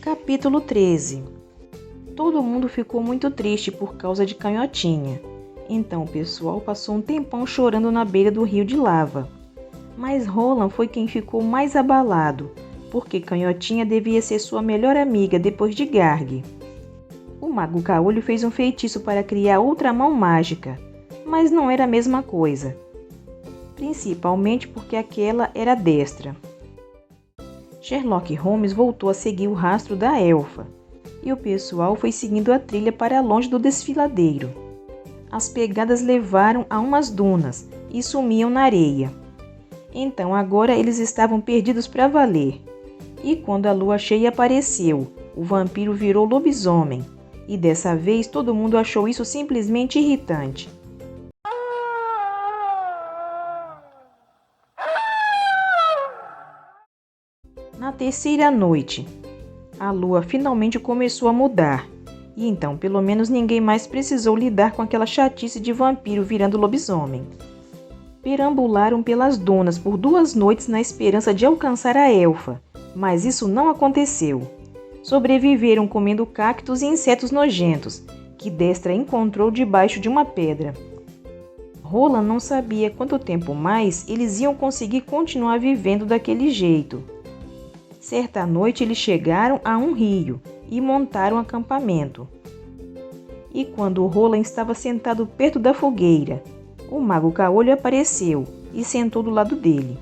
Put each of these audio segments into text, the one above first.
Capítulo 13. Todo mundo ficou muito triste por causa de Canhotinha. Então o pessoal passou um tempão chorando na beira do rio de lava. Mas Roland foi quem ficou mais abalado, porque Canhotinha devia ser sua melhor amiga depois de Garg. O Mago Caolho fez um feitiço para criar outra mão mágica, mas não era a mesma coisa. Principalmente porque aquela era destra. Sherlock Holmes voltou a seguir o rastro da elfa, e o pessoal foi seguindo a trilha para longe do desfiladeiro. As pegadas levaram a umas dunas e sumiam na areia. Então agora eles estavam perdidos para valer. E quando a lua cheia apareceu, o vampiro virou lobisomem, e dessa vez todo mundo achou isso simplesmente irritante. Na terceira noite, a lua finalmente começou a mudar, e então pelo menos ninguém mais precisou lidar com aquela chatice de vampiro virando lobisomem. Perambularam pelas dunas por 2 noites na esperança de alcançar a elfa, mas isso não aconteceu. Sobreviveram comendo cactos e insetos nojentos, que Destra encontrou debaixo de uma pedra. Roland não sabia quanto tempo mais eles iam conseguir continuar vivendo daquele jeito. Certa noite eles chegaram a um rio e montaram acampamento. E quando Roland estava sentado perto da fogueira, o Mago Caolho apareceu e sentou do lado dele.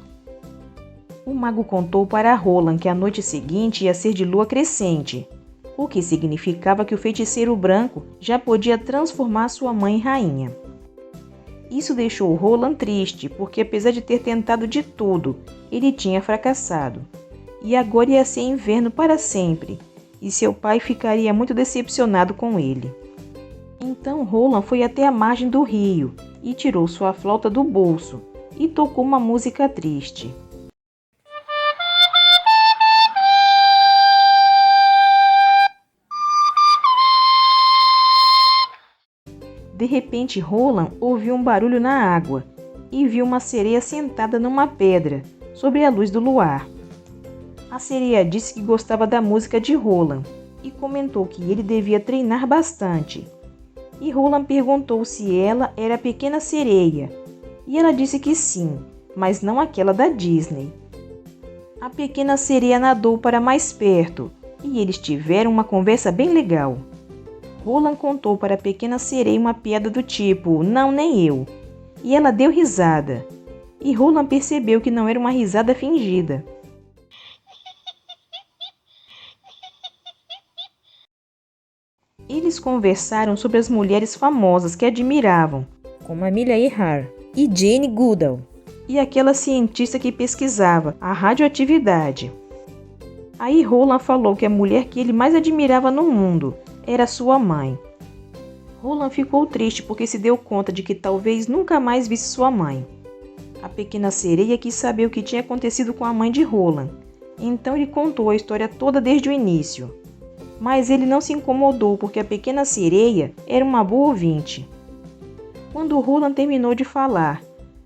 O mago contou para Roland que a noite seguinte ia ser de lua crescente, o que significava que o feiticeiro branco já podia transformar sua mãe em rainha. Isso deixou Roland triste, porque apesar de ter tentado de tudo, ele tinha fracassado. E agora ia ser inverno para sempre, e seu pai ficaria muito decepcionado com ele. Então Roland foi até a margem do rio e tirou sua flauta do bolso e tocou uma música triste. De repente Roland ouviu um barulho na água e viu uma sereia sentada numa pedra, sobre a luz do luar. A sereia disse que gostava da música de Roland e comentou que ele devia treinar bastante. E Roland perguntou se ela era a pequena sereia, e ela disse que sim, mas não aquela da Disney. A pequena sereia nadou para mais perto e eles tiveram uma conversa bem legal. Roland contou para a pequena sereia uma piada do tipo, não, nem eu, e ela deu risada. E Roland percebeu que não era uma risada fingida. Eles conversaram sobre as mulheres famosas que admiravam, como Amelia Earhart e Jane Goodall, e aquela cientista que pesquisava a radioatividade. Aí Roland falou que a mulher que ele mais admirava no mundo era sua mãe. Roland ficou triste porque se deu conta de que talvez nunca mais visse sua mãe. A pequena sereia quis saber o que tinha acontecido com a mãe de Roland, então ele contou a história toda desde o início. Mas ele não se incomodou porque a pequena sereia era uma boa ouvinte. Quando Roland terminou de falar,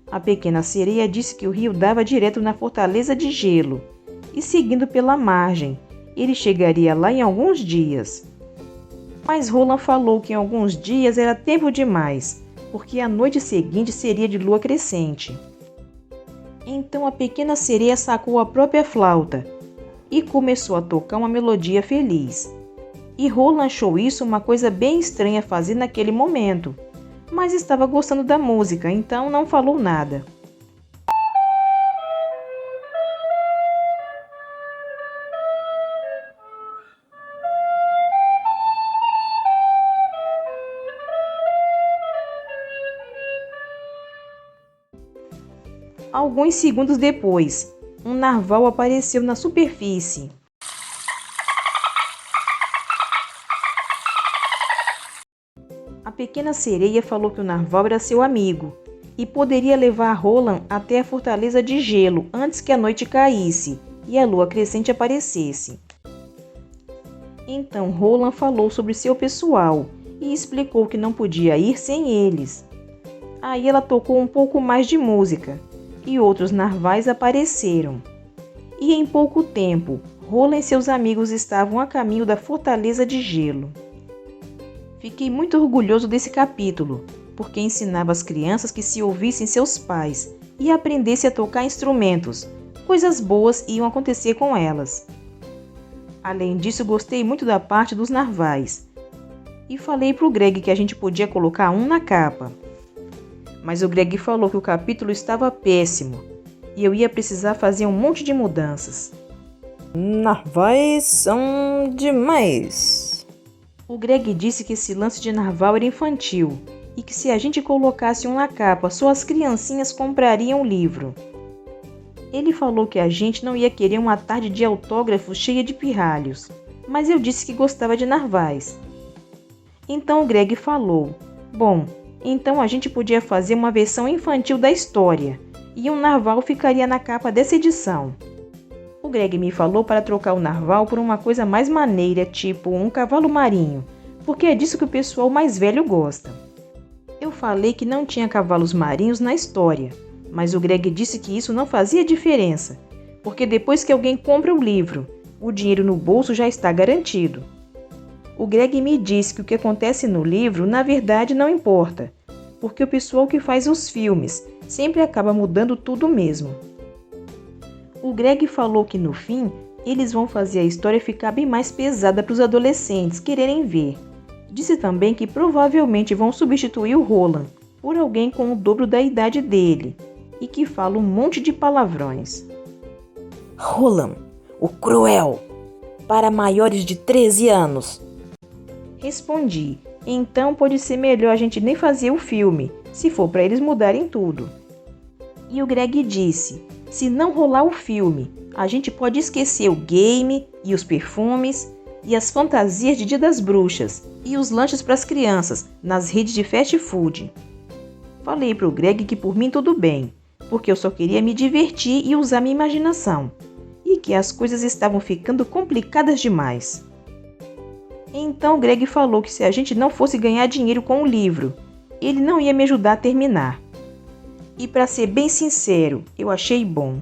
a pequena sereia disse que o rio dava direto na Fortaleza de Gelo, e seguindo pela margem, ele chegaria lá em alguns dias. Mas Roland falou que em alguns dias era tempo demais, porque a noite seguinte seria de lua crescente. Então a pequena sereia sacou a própria flauta e começou a tocar uma melodia feliz. E Roland achou isso uma coisa bem estranha a fazer naquele momento, mas estava gostando da música, então não falou nada. Alguns segundos depois, um narval apareceu na superfície. A pequena sereia falou que o narval era seu amigo e poderia levar Roland até a Fortaleza de Gelo antes que a noite caísse e a lua crescente aparecesse. Então Roland falou sobre seu pessoal e explicou que não podia ir sem eles. Aí ela tocou um pouco mais de música e outros narvais apareceram. E em pouco tempo, Roland e seus amigos estavam a caminho da Fortaleza de Gelo. Fiquei muito orgulhoso desse capítulo, porque ensinava às crianças que se ouvissem seus pais e aprendessem a tocar instrumentos, coisas boas iam acontecer com elas. Além disso, gostei muito da parte dos narvais. E falei pro Greg que a gente podia colocar um na capa. Mas o Greg falou que o capítulo estava péssimo e eu ia precisar fazer um monte de mudanças. Narvais são demais. O Greg disse que esse lance de narval era infantil e que se a gente colocasse um na capa, só as criancinhas comprariam o livro. Ele falou que a gente não ia querer uma tarde de autógrafos cheia de pirralhos, mas eu disse que gostava de narvais. Então o Greg falou, bom, então a gente podia fazer uma versão infantil da história e um narval ficaria na capa dessa edição. O Greg me falou para trocar o narval por uma coisa mais maneira, tipo um cavalo marinho, porque é disso que o pessoal mais velho gosta. Eu falei que não tinha cavalos marinhos na história, mas o Greg disse que isso não fazia diferença, porque depois que alguém compra o livro, o dinheiro no bolso já está garantido. O Greg me disse que o que acontece no livro na verdade não importa, porque o pessoal que faz os filmes sempre acaba mudando tudo mesmo. O Greg falou que no fim eles vão fazer a história ficar bem mais pesada para os adolescentes quererem ver. Disse também que provavelmente vão substituir o Roland por alguém com o dobro da idade dele e que fala um monte de palavrões. Roland, o cruel, para maiores de 13 anos. Respondi, então pode ser melhor a gente nem fazer o filme, se for para eles mudarem tudo. E o Greg disse, se não rolar o filme, a gente pode esquecer o game e os perfumes e as fantasias de Dia das Bruxas e os lanches para as crianças nas redes de fast food. Falei pro Greg que por mim tudo bem, porque eu só queria me divertir e usar minha imaginação, e que as coisas estavam ficando complicadas demais. Então Greg falou que se a gente não fosse ganhar dinheiro com o livro, ele não ia me ajudar a terminar. E para ser bem sincero, eu achei bom.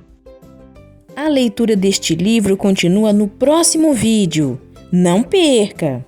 A leitura deste livro continua no próximo vídeo. Não perca!